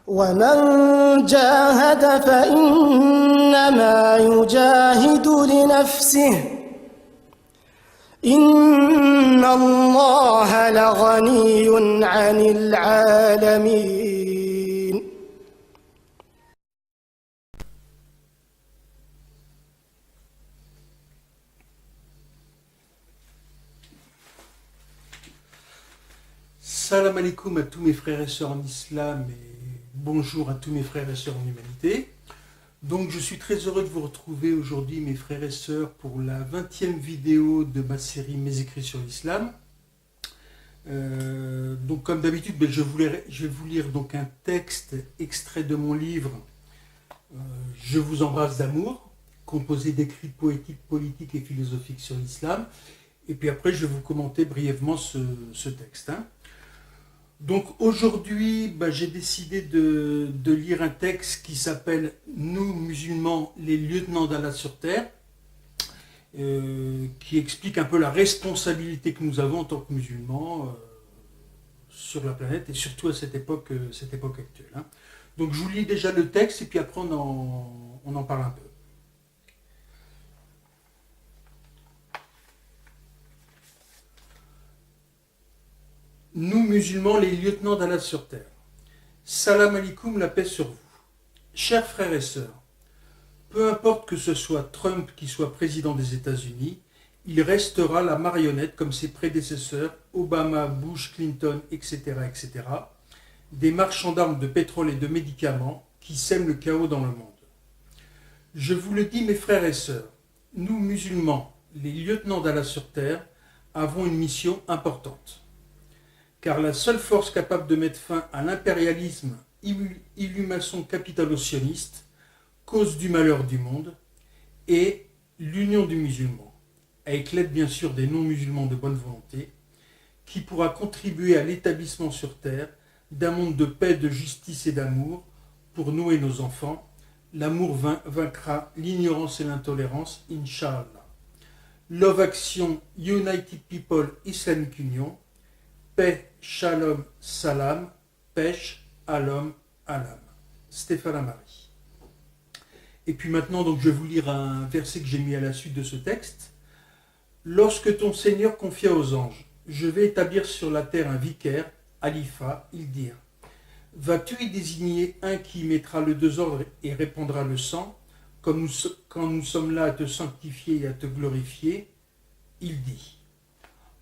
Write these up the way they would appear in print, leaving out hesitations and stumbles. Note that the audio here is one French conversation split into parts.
ومن جاهد فإنما يجاهد لنفسه إن الله لغني عن العالمين. Salam alaikum à tous mes frères et sœurs en islam et bonjour à tous mes frères et sœurs en humanité. Donc je suis très heureux de vous retrouver aujourd'hui mes frères et sœurs pour la 20e vidéo de ma série Mes écrits sur l'islam. Donc comme d'habitude, je vais vous lire donc un texte extrait de mon livre Je vous embrasse d'amour, composé d'écrits poétiques, politiques et philosophiques sur l'islam. Et puis après je vais vous commenter brièvement ce texte. Donc aujourd'hui, j'ai décidé de lire un texte qui s'appelle « Nous, musulmans, les lieutenants d'Allah sur Terre », qui explique un peu la responsabilité que nous avons en tant que musulmans sur la planète et surtout à cette époque actuelle. Donc je vous lis déjà le texte et puis après on en parle un peu. Nous, musulmans, les lieutenants d'Allah sur terre. Salam alaikum, la paix sur vous. Chers frères et sœurs, peu importe que ce soit Trump qui soit président des États-Unis, il restera la marionnette comme ses prédécesseurs, Obama, Bush, Clinton, etc., etc., des marchands d'armes, de pétrole et de médicaments qui sèment le chaos dans le monde. Je vous le dis, mes frères et sœurs, nous, musulmans, les lieutenants d'Allah sur terre, avons une mission importante. Car la seule force capable de mettre fin à l'impérialisme illumaçon capitalo-sioniste, cause du malheur du monde, est l'union du musulman, avec l'aide bien sûr des non-musulmans de bonne volonté, qui pourra contribuer à l'établissement sur terre d'un monde de paix, de justice et d'amour pour nous et nos enfants. L'amour vaincra l'ignorance et l'intolérance, Inch'Allah. Love Action, United People Islamic Union, paix, shalom, salam, pêche, alom, alam. Stéphane Amari. Et puis maintenant, donc, je vais vous lire un verset que j'ai mis à la suite de ce texte. Lorsque ton Seigneur confia aux anges, je vais établir sur la terre un vicaire, Alifa, ils dirent, vas-tu y désigner un qui mettra le désordre et répandra le sang, comme quand nous sommes là à te sanctifier et à te glorifier? Il dit,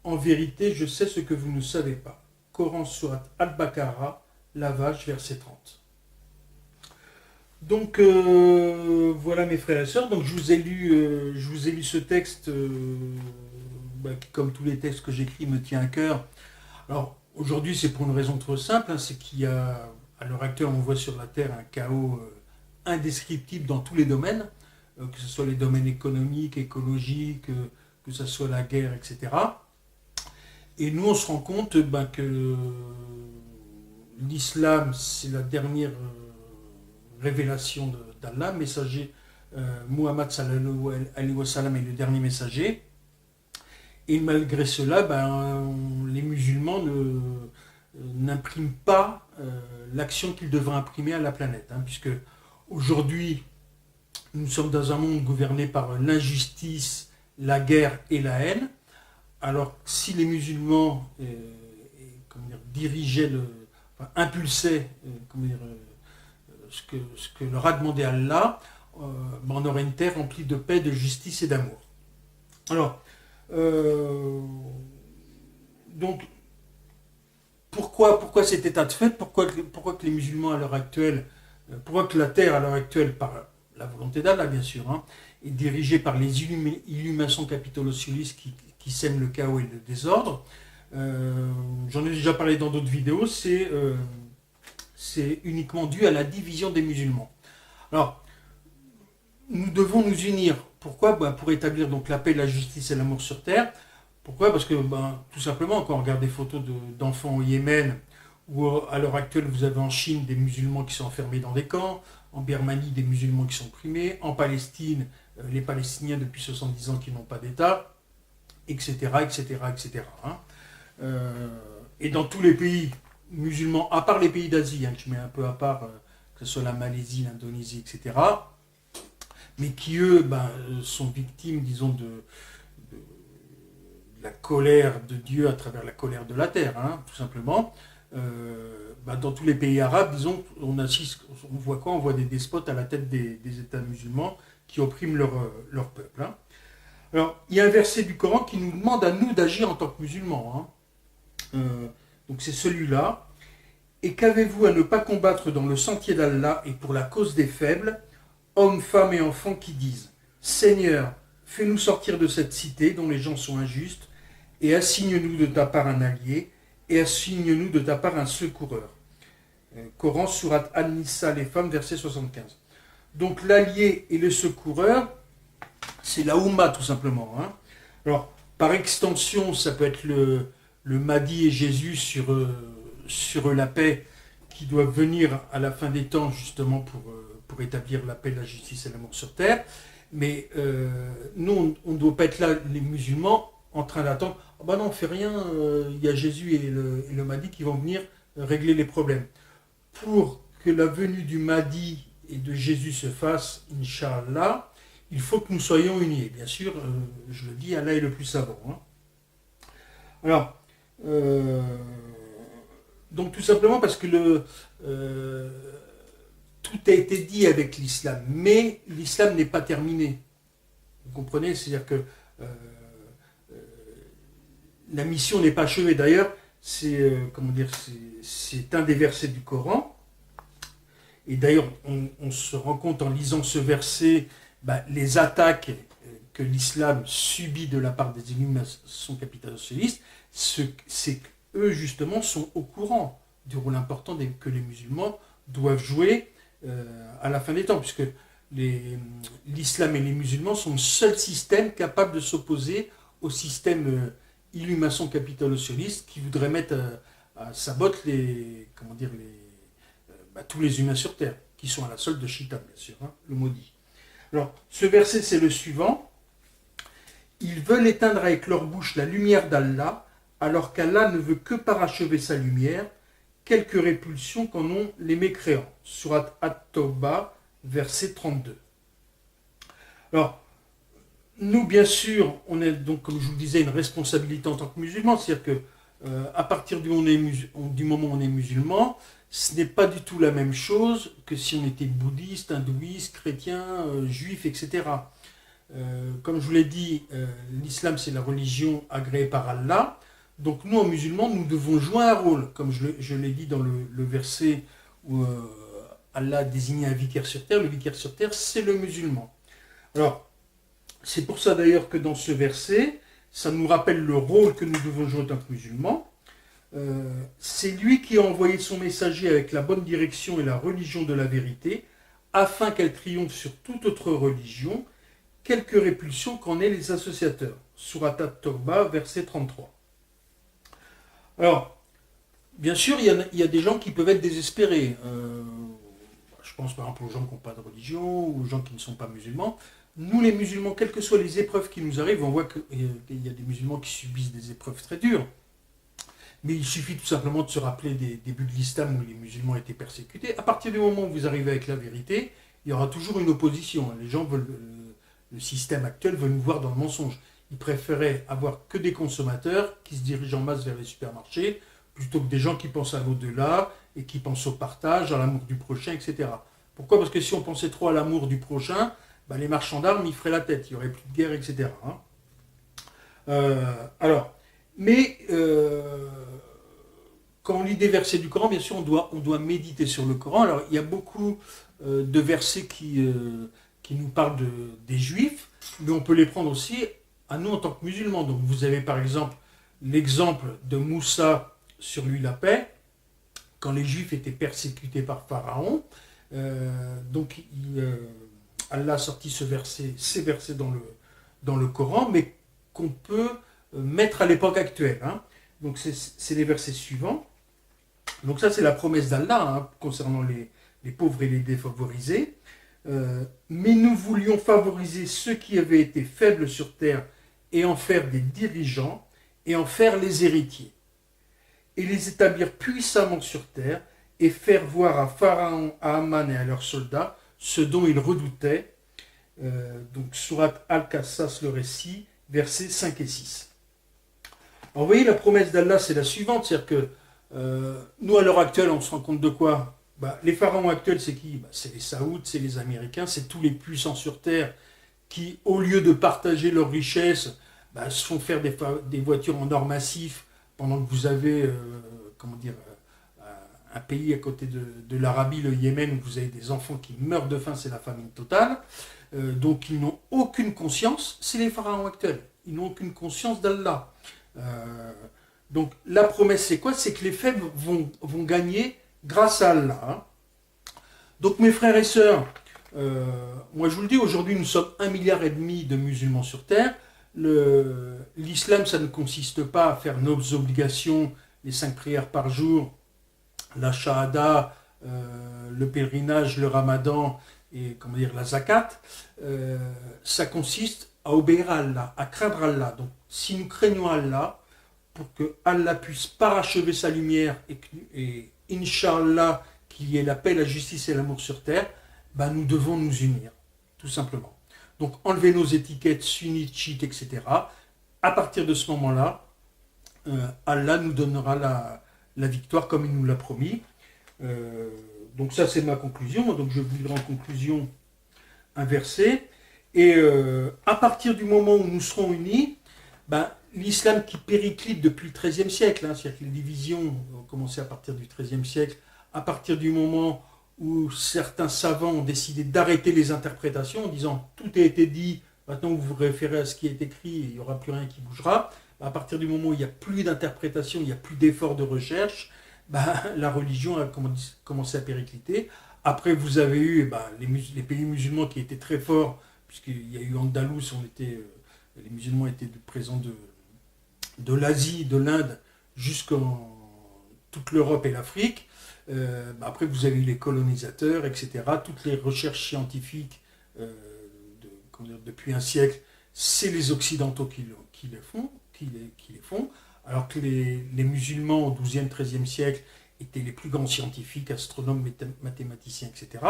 en vérité, je sais ce que vous ne savez pas. Coran Surat Al-Baqarah, la vache, verset 30. Donc voilà mes frères et sœurs, donc je vous ai lu ce texte qui, comme tous les textes que j'écris, me tient à cœur. Alors aujourd'hui c'est pour une raison trop simple, c'est qu'il y a, à l'heure actuelle on voit sur la Terre un chaos indescriptible dans tous les domaines, que ce soit les domaines économiques, écologiques, que ce soit la guerre, etc. Et nous, on se rend compte que l'islam, c'est la dernière révélation d'Allah, messager Muhammad sallallahu alayhi wa sallam est le dernier messager. Et malgré cela, les musulmans n'impriment pas l'action qu'ils devraient imprimer à la planète. Puisque aujourd'hui, nous sommes dans un monde gouverné par l'injustice, la guerre et la haine. Alors, si les musulmans impulsaient ce que leur a demandé Allah, on aurait une terre remplie de paix, de justice et d'amour. Alors, donc, pourquoi cet état de fait? Pourquoi que les musulmans à l'heure actuelle, pourquoi que la terre à l'heure actuelle, par la volonté d'Allah bien sûr, est dirigée par les illuminations capitalo-sionistes qui sèment le chaos et le désordre? J'en ai déjà parlé dans d'autres vidéos, c'est uniquement dû à la division des musulmans. Alors, nous devons nous unir. Pourquoi? Pour établir donc la paix, la justice et l'amour sur terre. Pourquoi? Parce que tout simplement, quand on regarde des photos d'enfants au Yémen, ou à l'heure actuelle vous avez en Chine des musulmans qui sont enfermés dans des camps, en Birmanie des musulmans qui sont opprimés, en Palestine les Palestiniens depuis 70 ans qui n'ont pas d'État, etc., etc., etc. Et dans tous les pays musulmans, à part les pays d'Asie, que je mets un peu à part, que ce soit la Malaisie, l'Indonésie, etc., mais qui, eux, sont victimes, disons, de la colère de Dieu à travers la colère de la terre, tout simplement. Dans tous les pays arabes, disons, on voit quoi? On voit des despotes à la tête des États musulmans qui oppriment leur peuple. Alors, il y a un verset du Coran qui nous demande à nous d'agir en tant que musulmans. Donc c'est celui-là. Et qu'avez-vous à ne pas combattre dans le sentier d'Allah et pour la cause des faibles, hommes, femmes et enfants qui disent « Seigneur, fais-nous sortir de cette cité dont les gens sont injustes, et assigne-nous de ta part un allié, et assigne-nous de ta part un secoureur. » Coran, sourate An-Nisa, les femmes, verset 75. Donc l'allié et le secoureur, c'est la Oumma tout simplement. Alors, par extension, ça peut être le Mahdi et Jésus sur la paix qui doivent venir à la fin des temps justement pour établir la paix, la justice et l'amour sur terre. Mais nous, on ne doit pas être là, les musulmans, en train d'attendre. Oh non, on ne fait rien, il y a Jésus et le Mahdi qui vont venir régler les problèmes. Pour que la venue du Mahdi et de Jésus se fasse, Inch'Allah, il faut que nous soyons unis. Et bien sûr, je le dis, Allah est le plus savant. Alors, donc tout simplement parce que tout a été dit avec l'islam, mais l'islam n'est pas terminé. Vous comprenez? C'est-à-dire que la mission n'est pas achevée. D'ailleurs, c'est un des versets du Coran. Et d'ailleurs, on se rend compte en lisant ce verset, les attaques que l'islam subit de la part des illuminations capitalistes, c'est qu'eux, justement, sont au courant du rôle important que les musulmans doivent jouer à la fin des temps, puisque l'islam et les musulmans sont le seul système capable de s'opposer au système illumination capitalo-socialiste qui voudrait mettre à sa botte tous les humains sur terre, qui sont à la solde de Shaitan, bien sûr, le maudit. Alors, ce verset, c'est le suivant. Ils veulent éteindre avec leur bouche la lumière d'Allah, alors qu'Allah ne veut que parachever sa lumière, quelques répulsions qu'en ont les mécréants. Sourate At-Tawbah, verset 32. Alors, nous, bien sûr, on a donc, comme je vous le disais, une responsabilité en tant que musulmans, c'est-à-dire que à partir du moment où on est musulman, ce n'est pas du tout la même chose que si on était bouddhiste, hindouiste, chrétien, juif, etc. Comme je vous l'ai dit, l'islam c'est la religion agréée par Allah. Donc nous, en musulmans, nous devons jouer un rôle, comme je l'ai dit dans le verset où Allah a désigné un vicaire sur terre. Le vicaire sur terre, c'est le musulman. Alors, c'est pour ça d'ailleurs que dans ce verset, ça nous rappelle le rôle que nous devons jouer en tant que musulmans. C'est lui qui a envoyé son messager avec la bonne direction et la religion de la vérité, afin qu'elle triomphe sur toute autre religion, quelques répulsions qu'en aient les associateurs. Sourate At-Tawbah, verset 33. Alors, bien sûr, il y a des gens qui peuvent être désespérés. Je pense par exemple aux gens qui n'ont pas de religion, ou aux gens qui ne sont pas musulmans. Nous, les musulmans, quelles que soient les épreuves qui nous arrivent, on voit qu'il y a des musulmans qui subissent des épreuves très dures. Mais il suffit tout simplement de se rappeler des débuts de l'islam où les musulmans étaient persécutés. À partir du moment où vous arrivez avec la vérité, il y aura toujours une opposition. Les gens veulent, le système actuel veut nous voir dans le mensonge. Ils préféraient avoir que des consommateurs qui se dirigent en masse vers les supermarchés, plutôt que des gens qui pensent à l'au-delà et qui pensent au partage, à l'amour du prochain, etc. Pourquoi? Parce que si on pensait trop à l'amour du prochain, les marchands d'armes, ils feraient la tête, il n'y aurait plus de guerre, etc. Quand on lit des versets du Coran, bien sûr, on doit méditer sur le Coran. Alors, il y a beaucoup de versets qui nous parlent des Juifs, mais on peut les prendre aussi à nous en tant que musulmans. Donc, vous avez par exemple l'exemple de Moussa sur lui la paix, quand les Juifs étaient persécutés par Pharaon. Allah a sorti ces versets dans le Coran, mais qu'on peut mettre à l'époque actuelle. Donc c'est les versets suivants. Donc ça c'est la promesse d'Allah concernant les pauvres et les défavorisés. Mais nous voulions favoriser ceux qui avaient été faibles sur terre et en faire des dirigeants et en faire les héritiers. et les établir puissamment sur terre et faire voir à Pharaon, à Haman et à leurs soldats ce dont ils redoutaient. Donc Sourate Al-Qassas, le récit, versets 5 et 6. Alors vous voyez, la promesse d'Allah, c'est la suivante, c'est-à-dire que nous, à l'heure actuelle, on se rend compte de quoi? Les pharaons actuels, c'est qui? C'est les Saouds, c'est les Américains, c'est tous les puissants sur terre qui, au lieu de partager leurs richesses, se font faire des voitures en or massif, pendant que vous avez un pays à côté de l'Arabie, le Yémen, où vous avez des enfants qui meurent de faim, c'est la famine totale. Donc ils n'ont aucune conscience, c'est les pharaons actuels, ils n'ont aucune conscience d'Allah. Donc la promesse c'est quoi? C'est que les faibles vont gagner grâce à Allah. Donc mes frères et sœurs, moi je vous le dis, aujourd'hui nous sommes 1,5 milliard de musulmans sur terre. L'islam, ça ne consiste pas à faire nos obligations, les 5 prières par jour, la shahada, le pèlerinage, le ramadan et la zakat. Ça consiste à obéir à Allah, à craindre Allah. Donc si nous craignons Allah, pour que Allah puisse parachever sa lumière et Inch'Allah, qu'il y ait la paix, la justice et l'amour sur terre, nous devons nous unir, tout simplement. Donc enlever nos étiquettes sunnites, chiites, etc. À partir de ce moment-là, Allah nous donnera la victoire comme il nous l'a promis. Donc ça c'est ma conclusion. Donc je vous lirai en conclusion un verset. Et à partir du moment où nous serons unis, l'islam qui périclite depuis le XIIIe siècle, c'est-à-dire que les divisions ont commencé à partir du XIIIe siècle, à partir du moment où certains savants ont décidé d'arrêter les interprétations en disant tout a été dit, maintenant vous vous référez à ce qui est écrit et il n'y aura plus rien qui bougera. À partir du moment où il n'y a plus d'interprétation, il n'y a plus d'efforts de recherche, la religion a commencé à péricliter. Après vous avez eu les pays musulmans qui étaient très forts, puisqu'il y a eu Andalous, les musulmans étaient présents de l'Asie, de l'Inde, jusqu'en toute l'Europe et l'Afrique. Après, vous avez eu les colonisateurs, etc. Toutes les recherches scientifiques depuis un siècle, c'est les Occidentaux qui les font, alors que les musulmans au XIIe, XIIIe siècle étaient les plus grands scientifiques, astronomes, mathématiciens, etc.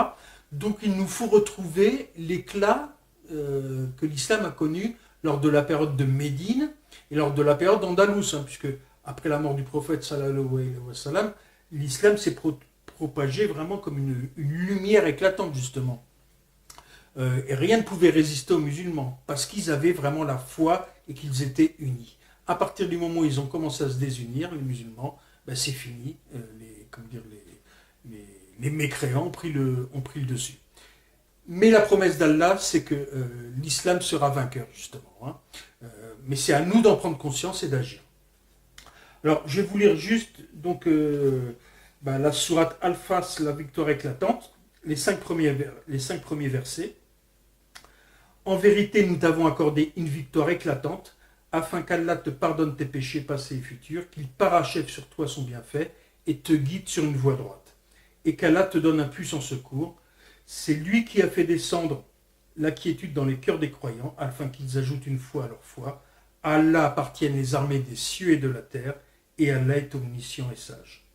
Donc il nous faut retrouver l'éclat que l'islam a connu lors de la période de Médine et lors de la période d'Andalous, puisque après la mort du prophète sallallahu alayhi wa sallam, l'islam s'est propagé vraiment comme une lumière éclatante, justement. Et rien ne pouvait résister aux musulmans, parce qu'ils avaient vraiment la foi et qu'ils étaient unis. À partir du moment où ils ont commencé à se désunir, les musulmans, c'est fini. Les mécréants ont pris le dessus. Mais la promesse d'Allah, c'est que l'islam sera vainqueur, justement. Mais c'est à nous d'en prendre conscience et d'agir. Alors, je vais vous lire juste la sourate Al-Fas, la victoire éclatante, les 5 premiers versets. En vérité, nous t'avons accordé une victoire éclatante, afin qu'Allah te pardonne tes péchés passés et futurs, qu'il parachève sur toi son bienfait et te guide sur une voie droite, et qu'Allah te donne un puissant secours. C'est lui qui a fait descendre la quiétude dans les cœurs des croyants, afin qu'ils ajoutent une foi à leur foi. À Allah appartiennent les armées des cieux et de la terre, et Allah est omniscient et sage.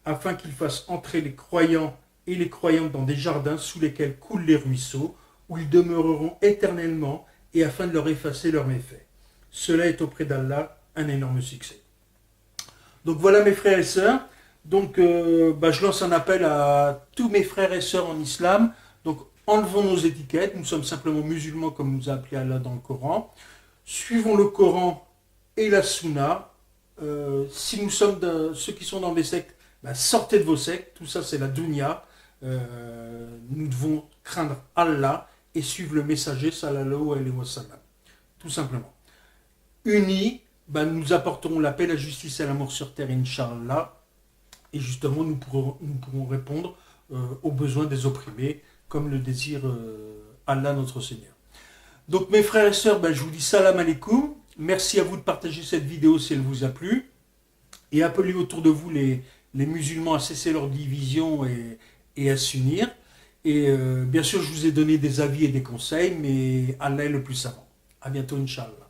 Afin qu'il fasse entrer les croyants et les croyantes dans des jardins sous lesquels coulent les ruisseaux, où ils demeureront éternellement, et afin de leur effacer leurs méfaits. Cela est auprès d'Allah un énorme succès. Donc voilà mes frères et sœurs. Donc je lance un appel à tous mes frères et sœurs en islam. Donc enlevons nos étiquettes, nous sommes simplement musulmans comme nous a appelé Allah dans le Coran. Suivons le Coran et la Sunna. Si nous sommes ceux qui sont dans des sectes, sortez de vos sectes, tout ça c'est la dunya. Nous devons craindre Allah et suivre le messager sallallahu alayhi wa sallam. Tout simplement. Unis, nous apporterons la paix, la justice et l'amour sur terre, Inch'Allah. Et justement, nous pourrons répondre aux besoins des opprimés, comme le désire Allah notre Seigneur. Donc mes frères et sœurs, je vous dis salam alaikum. Merci à vous de partager cette vidéo si elle vous a plu. Et appelez autour de vous les musulmans à cesser leur division et à s'unir. Et bien sûr, je vous ai donné des avis et des conseils, mais Allah est le plus savant. À bientôt, Inch'Allah.